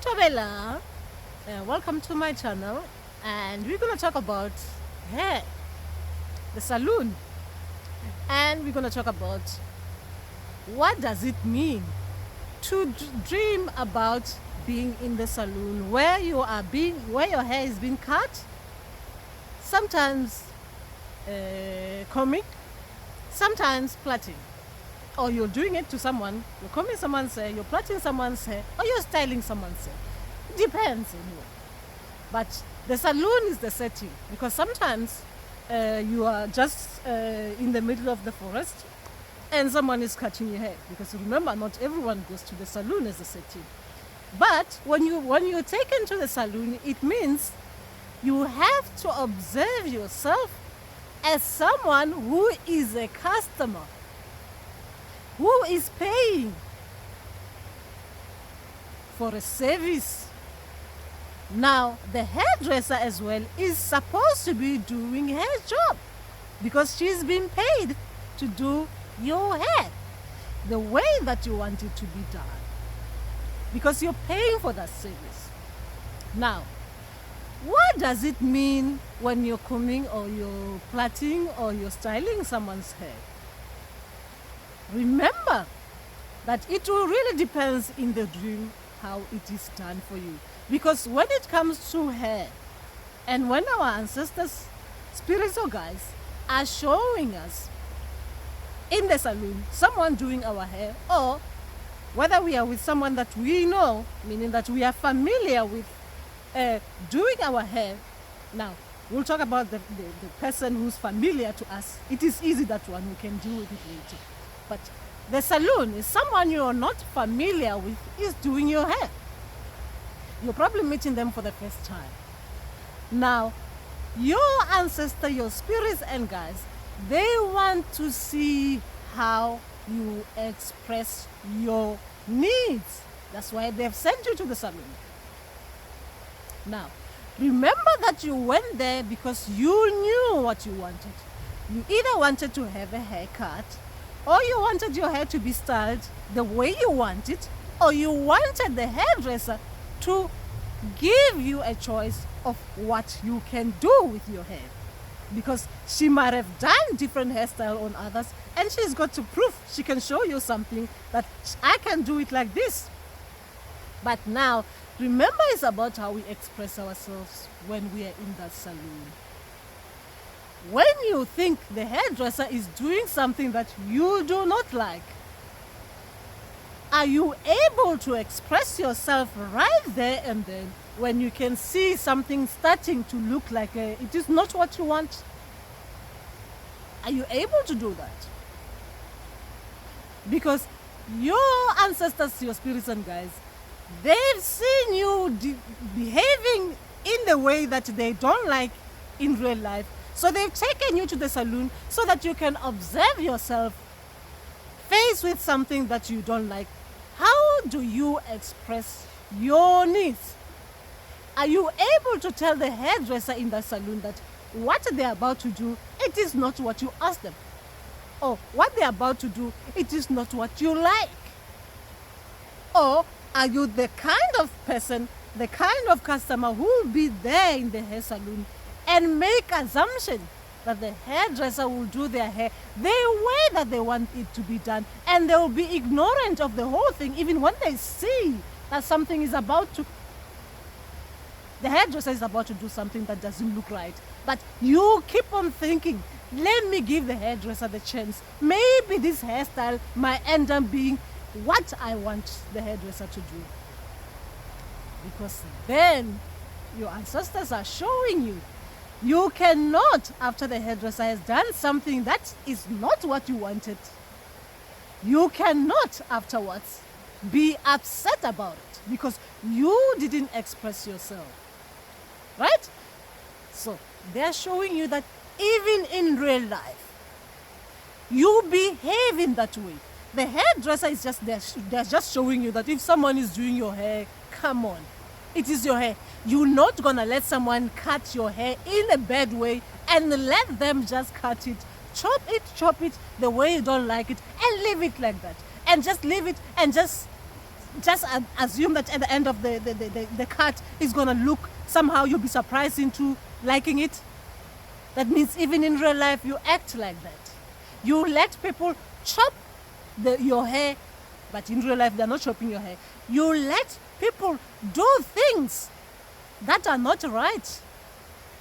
Tobela, welcome to my channel, and we're gonna talk about hair, the salon, and we're gonna talk about what does it mean to dream about being in the salon where where your hair is being cut, sometimes combing, sometimes plaiting, or you're doing it to someone, you're combing someone's hair, you're plaiting someone's hair, or you're styling someone's hair. It depends anyway. But the salon is the setting, because sometimes you are just in the middle of the forest and someone is cutting your hair, because remember, not everyone goes to the salon as a setting. But when you're taken to the salon, it means you have to observe yourself as someone who is a customer, who is paying for a service. Now, the hairdresser as well is supposed to be doing her job, because she's been paid to do your hair the way that you want it to be done, because you're paying for that service. Now, what does it mean when you're combing or you're plaiting or you're styling someone's hair? Remember that it will really depends in the dream how it is done for you. Because when it comes to hair, and when our ancestors, spirits or guides, are showing us in the salon someone doing our hair, or whether we are with someone that we know, meaning that we are familiar with doing our hair. Now, we'll talk about the person who's familiar to us. It is easy, that one, we can deal with it later. But the salon is someone you're not familiar with is doing your hair. You're probably meeting them for the first time. Now, your ancestor, your spirits and guides, they want to see how you express your needs. That's why they've sent you to the salon. Now, remember that you went there because you knew what you wanted. You either wanted to have a haircut, or you wanted your hair to be styled the way you want it, or you wanted the hairdresser to give you a choice of what you can do with your hair. Because she might have done different hairstyle on others, and she's got to prove, she can show you something that I can do it like this. But now, remember, it's about how we express ourselves when we are in that salon. When you think the hairdresser is doing something that you do not like, are you able to express yourself right there and then, when you can see something starting to look like it is not what you want? Are you able to do that? Because your ancestors, your spirits and guides, they've seen you behaving in the way that they don't like in real life. So they've taken you to the salon so that you can observe yourself faced with something that you don't like. How do you express your needs? Are you able to tell the hairdresser in the salon that what they're about to do, it is not what you asked them? Or what they're about to do, it is not what you like? Or are you the kind of person, the kind of customer who will be there in the hair salon and make assumption that the hairdresser will do their hair the way that they want it to be done, and they will be ignorant of the whole thing, even when they see that something is about to, the hairdresser is about to do something that doesn't look right. But you keep on thinking, let me give the hairdresser the chance. Maybe this hairstyle might end up being what I want the hairdresser to do. Because then your ancestors are showing you, you cannot, after the hairdresser has done something that is not what you wanted, you cannot afterwards be upset about it, because you didn't express yourself. Right? So they're showing you that even in real life, you behave in that way. The hairdresser is just there, they're just showing you that if someone is doing your hair, come on, it is your hair. You're not gonna let someone cut your hair in a bad way and let them just cut it, chop it the way you don't like it, and leave it like that. And just leave it and just just assume that at the end of the cut is going to look somehow, you'll be surprised into liking it. That means even in real life, you act like that. You let people chop your hair, but in real life, they're not chopping your hair. You let people do things that are not right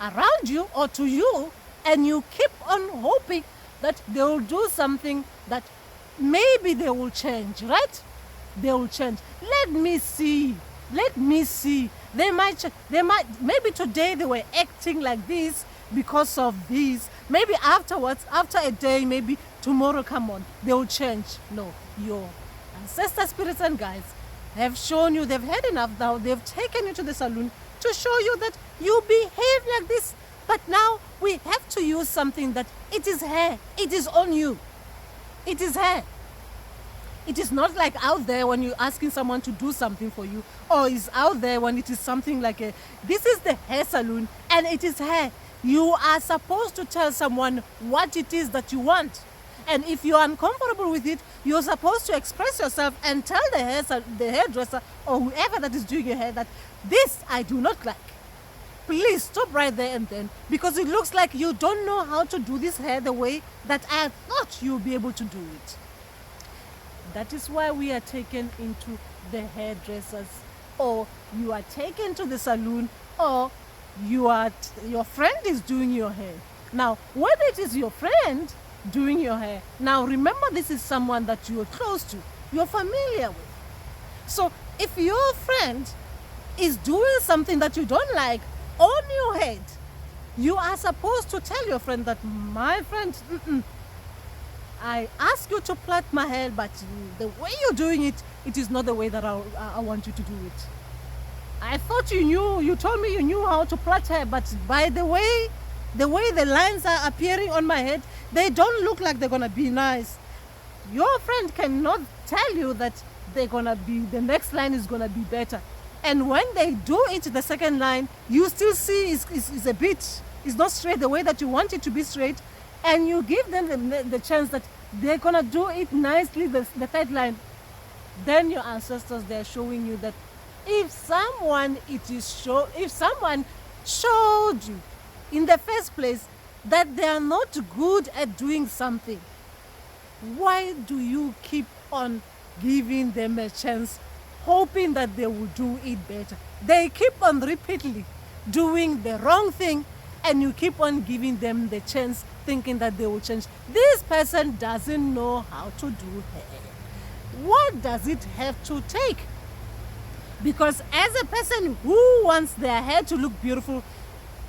around you or to you, and you keep on hoping that they will do something that maybe they will change, right? They will change. Let me see. They might, maybe today they were acting like this because of this. Maybe afterwards, after a day, maybe tomorrow, come on, they will change. No, your ancestor spirits and guides have shown you, they've had enough now. They've taken you to the salon to show you that you behave like this. But now we have to use something that it is hair. It is on you. It is hair. It is not like out there when you're asking someone to do something for you, or is out there when it is something like this is the hair salon and it is hair. You are supposed to tell someone what it is that you want. And if you're uncomfortable with it, you're supposed to express yourself and tell the hairdresser or whoever that is doing your hair that this I do not like. Please stop right there and then, because it looks like you don't know how to do this hair the way that I thought you'll be able to do it. That is why we are taken into the hairdressers, or you are taken to the salon, or your friend is doing your hair. Now, whether it is your friend doing your hair, now remember, this is someone that you are close to, you're familiar with. So if your friend is doing something that you don't like on your head, you are supposed to tell your friend that, my friend, I ask you to plait my hair, but the way you're doing it, it is not the way that I want you to do it. I thought you told me you knew how to plait hair, but by the way the lines are appearing on my head, they don't look like they're gonna be nice. Your friend cannot tell you that the next line is gonna be better. And when they do it, the second line, you still see it's not straight the way that you want it to be straight, and you give them the chance that they're gonna do it nicely, the third line. Then your ancestors, they're showing you that if someone showed you in the first place that they are not good at doing something, why do you keep on giving them a chance, hoping that they will do it better? They keep on repeatedly doing the wrong thing, and you keep on giving them the chance, thinking that they will change. This person doesn't know how to do hair. What does it have to take? Because as a person who wants their hair to look beautiful,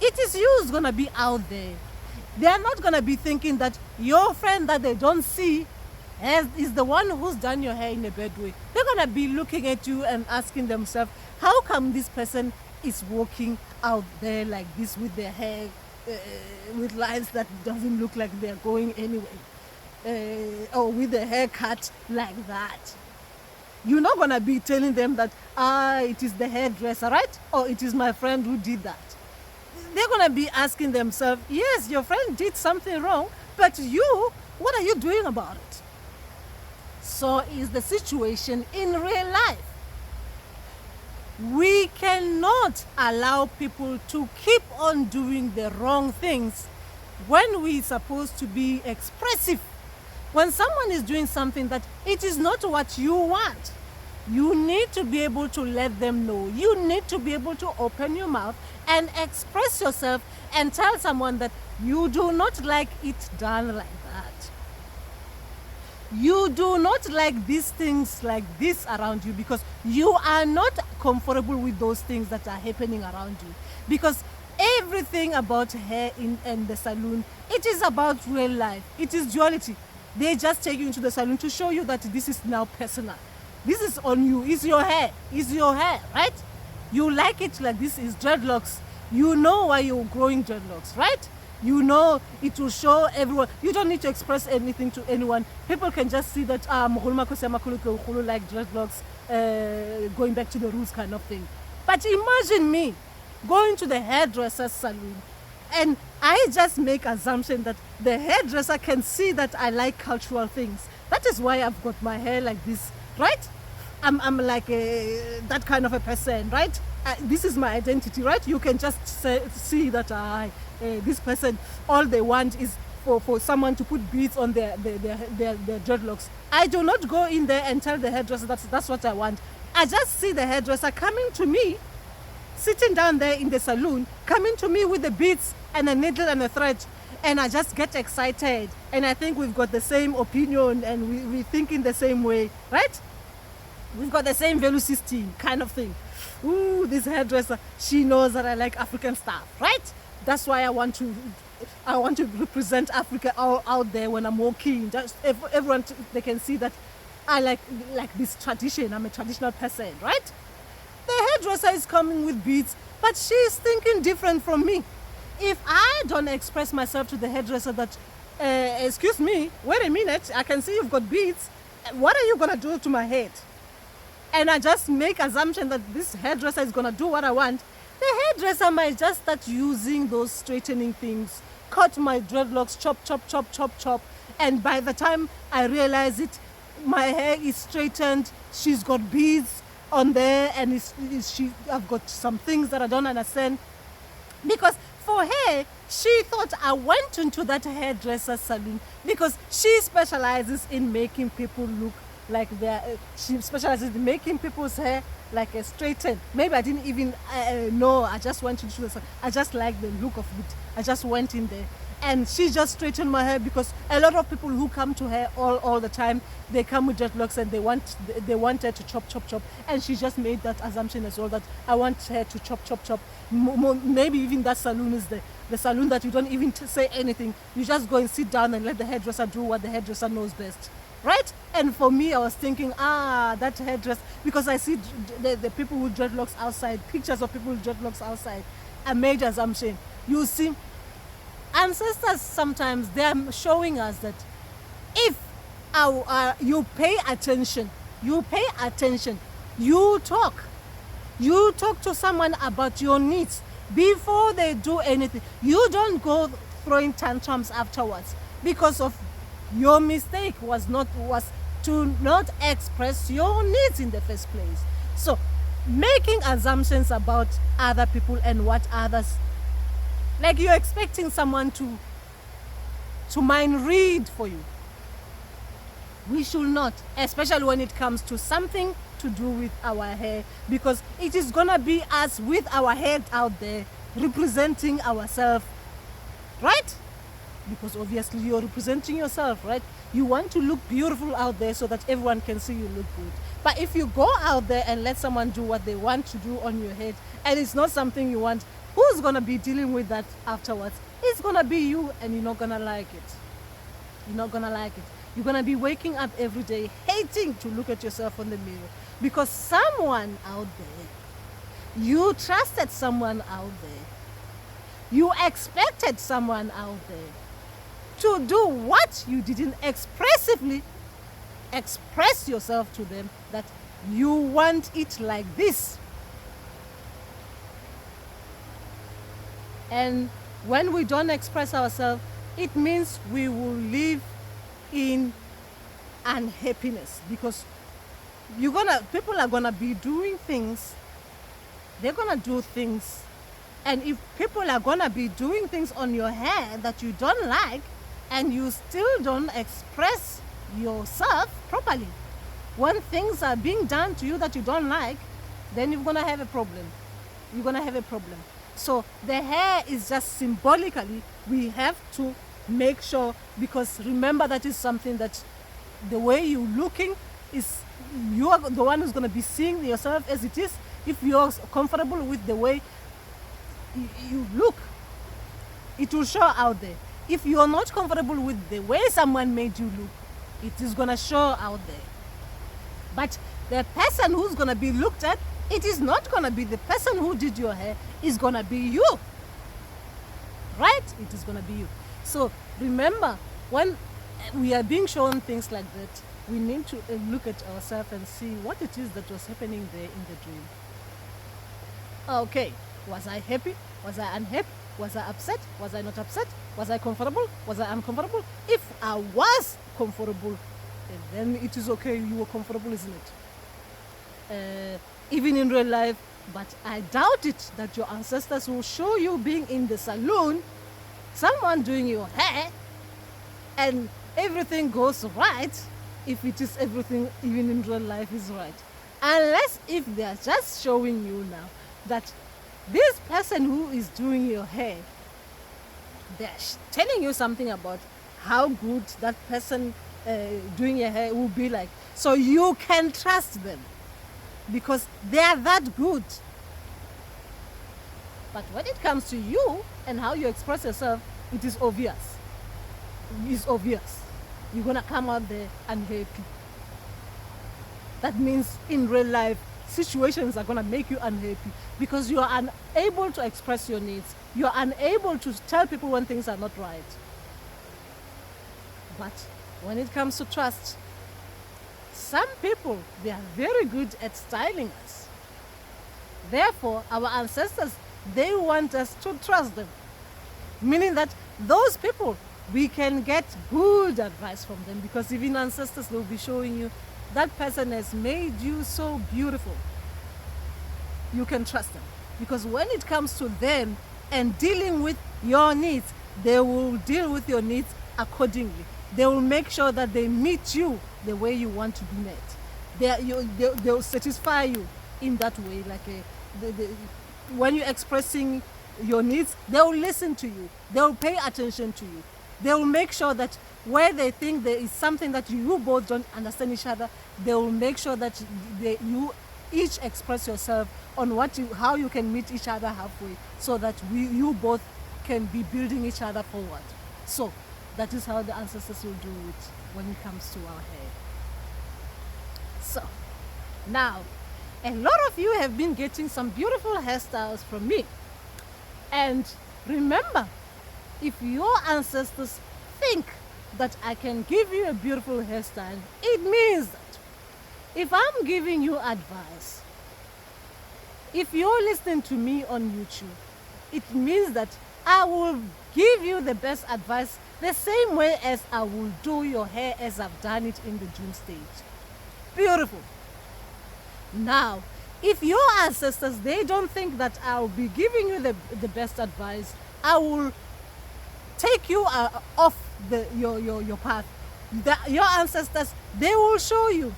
it is you who's gonna be out there. They are not gonna be thinking that your friend that they don't see is the one who's done your hair in a bad way. They're gonna be looking at you and asking themselves, how come this person is walking out there like this with their hair with lines that doesn't look like they're going anyway, or with their hair cut like that? You're not gonna be telling them that it is the hairdresser, right? Or it is my friend who did that. They're gonna be asking themselves, yes, your friend did something wrong, but you, what are you doing about it? So is the situation in real life. We cannot allow people to keep on doing the wrong things when we're supposed to be expressive. When someone is doing something that it is not what you want, you need to be able to let them know. You need to be able to open your mouth and express yourself and tell someone that you do not like it done like that. You do not like these things like this around you, because you are not comfortable with those things that are happening around you. Because everything about hair in the salon, it is about real life. It is duality. They just take you into the salon to show you that this is now personal. This is on you. It's your hair. It's your hair, right? You like it like this. Is dreadlocks. You know why you're growing dreadlocks, right? You know it will show everyone. You don't need to express anything to anyone. People can just see that like dreadlocks, going back to the roots kind of thing. But imagine me going to the hairdresser's salon, and I just make assumption that the hairdresser can see that I like cultural things. That is why I've got my hair like this, right? I'm like that kind of a person, right? This is my identity, right? You can just see that this person, all they want is for someone to put beads on their dreadlocks. I do not go in there and tell the hairdresser that's what I want. I just see the hairdresser coming to me, sitting down there in the salon, coming to me with the beads and a needle and a thread, and I just get excited. And I think we've got the same opinion and we think in the same way, right? We've got the same value system kind of thing. Ooh, this hairdresser, she knows that I like African stuff, right? That's why I want to represent Africa out there when I'm walking. Just everyone, they can see that I like this tradition. I'm a traditional person, right? The hairdresser is coming with beads, but she's thinking different from me. If I don't express myself to the hairdresser that, excuse me, wait a minute, I can see you've got beads. What are you going to do to my head? And I just make assumption that this hairdresser is going to do what I want, the hairdresser might just start using those straightening things, cut my dreadlocks, chop, chop, chop, chop, chop. And by the time I realize it, my hair is straightened, she's got beads on there, and I've got some things that I don't understand. Because for her, she thought I went into that hairdresser salon because she specializes in making people look like she specializes in making people's hair like a straightened. Maybe I didn't even know. I just went into the salon. I just like the look of it. I just went in there. And she just straightened my hair because a lot of people who come to her all the time, they come with dreadlocks and they want her to chop, chop, chop. And she just made that assumption as well, that I want her to chop, chop, chop. Maybe even that salon is the salon that you don't even say anything. You just go and sit down and let the hairdresser do what the hairdresser knows best. Right? And for me, I was thinking, that hairdresser, because I see the people with dreadlocks outside, pictures of people with dreadlocks outside. I made an assumption. You see, ancestors sometimes, they are showing us that if you pay attention, you talk to someone about your needs before they do anything. You don't go throwing tantrums afterwards because of your mistake was to not express your needs in the first place. So making assumptions about other people and what others, like you're expecting someone to mind read for you. We should not, especially when it comes to something to do with our hair, because it is gonna be us with our head out there representing ourselves, right? Because obviously you're representing yourself, right? You want to look beautiful out there so that everyone can see you look good. But if you go out there and let someone do what they want to do on your head, and it's not something you want, who's going to be dealing with that afterwards? It's going to be you, and you're not going to like it. You're not going to like it. You're going to be waking up every day hating to look at yourself in the mirror because someone out there, you trusted someone out there, you expected someone out there to do what you didn't expressively express yourself to them, that you want it like this. And when we don't express ourselves, it means we will live in unhappiness, because people are gonna be doing things, they're gonna do things, and if people are gonna be doing things on your hair that you don't like, and you still don't express yourself properly, when things are being done to you that you don't like, then you're gonna have a problem. You're gonna have a problem. So the hair is just symbolically, we have to make sure, because remember that is something that the way you're looking is, you are the one who's going to be seeing yourself as it is. If you're comfortable with the way you look, it will show out there. If you're not comfortable with the way someone made you look, it is going to show out there. But the person who's going to be looked at, it is not going to be the person who did your hair, it's going to be you. Right? It is going to be you. So remember, when we are being shown things like that, we need to look at ourselves and see what it is that was happening there in the dream. Okay, was I happy? Was I unhappy? Was I upset? Was I not upset? Was I comfortable? Was I uncomfortable? If I was comfortable, then it is okay, you were comfortable, isn't it? even in real life. But I doubt it that your ancestors will show you being in the salon, someone doing your hair, and everything goes right, if it is everything even in real life is right. Unless if they are just showing you now that this person who is doing your hair, they're telling you something about how good that person doing your hair will be like. So you can trust them because they are that good. But when it comes to you and how you express yourself, it is obvious. It's obvious. You're going to come out there unhappy. That means in real life, situations are going to make you unhappy because you are unable to express your needs. You are unable to tell people when things are not right. But when it comes to trust, some people, they are very good at styling us. Therefore, our ancestors, they want us to trust them. Meaning that those people, we can get good advice from them because even ancestors will be showing you that person has made you so beautiful. You can trust them because when it comes to them and dealing with your needs, they will deal with your needs accordingly. They will make sure that they meet you the way you want to be met. They'll satisfy you in that way. Like when you're expressing your needs, they will listen to you. They will pay attention to you. They will make sure that where they think there is something that you both don't understand each other, they will make sure that you each express yourself on how you can meet each other halfway so that you both can be building each other forward. So that is how the ancestors will do it when it comes to our hair. So now, a lot of you have been getting some beautiful hairstyles from me. And remember, if your ancestors think that I can give you a beautiful hairstyle, it means that if I'm giving you advice, if you're listening to me on YouTube, it means that I will give you the best advice the same way as I will do your hair as I've done it in the June stage. Beautiful. Now, if your ancestors, they don't think that I'll be giving you the best advice, I will take you off your path. Your ancestors, they will show you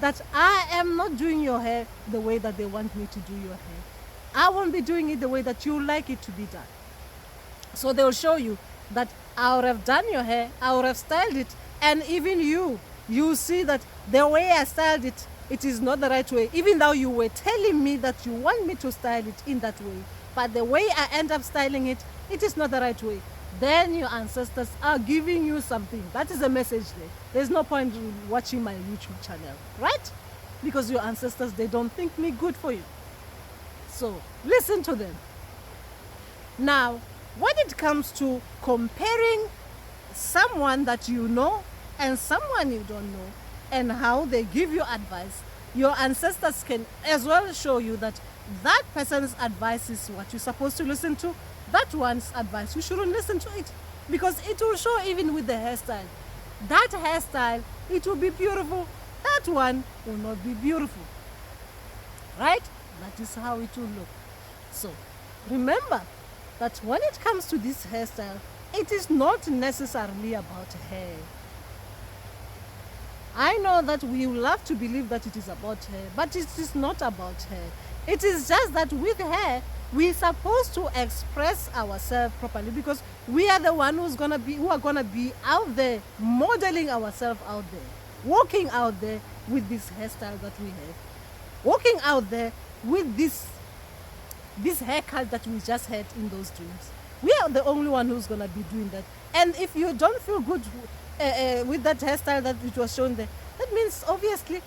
that I am not doing your hair the way that they want me to do your hair. I won't be doing it the way that you like it to be done. So they will show you that I would have done your hair, I would have styled it, and even you see that the way I styled it, it is not the right way, even though you were telling me that you want me to style it in that way. But the way I end up styling it, it is not the right way. Then your ancestors are giving you something. That is a message there. There's no point in watching my YouTube channel, right? Because your ancestors, they don't think me good for you. So listen to them. Now, when it comes to comparing someone that you know and someone you don't know and how they give you advice, your ancestors can as well show you that that person's advice is what you're supposed to listen to. That one's advice, you shouldn't listen to it because it will show even with the hairstyle. That hairstyle, it will be beautiful. That one will not be beautiful. Right? That is how it will look. So remember that when it comes to this hairstyle, it is not necessarily about hair. I know that we love to believe that it is about hair, but it is not about hair. It is just that with hair, we're supposed to express ourselves properly because we are the one who are gonna be out there modeling ourselves out there, walking out there with this hairstyle that we have, walking out there with this haircut that we just had in those dreams. We are the only one who's gonna be doing that. And if you don't feel good with that hairstyle that it was shown there, that means obviously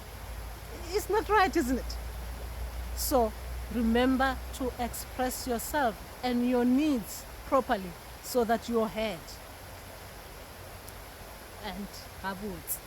it's not right, isn't it? So remember to express yourself and your needs properly so that you're heard and have words.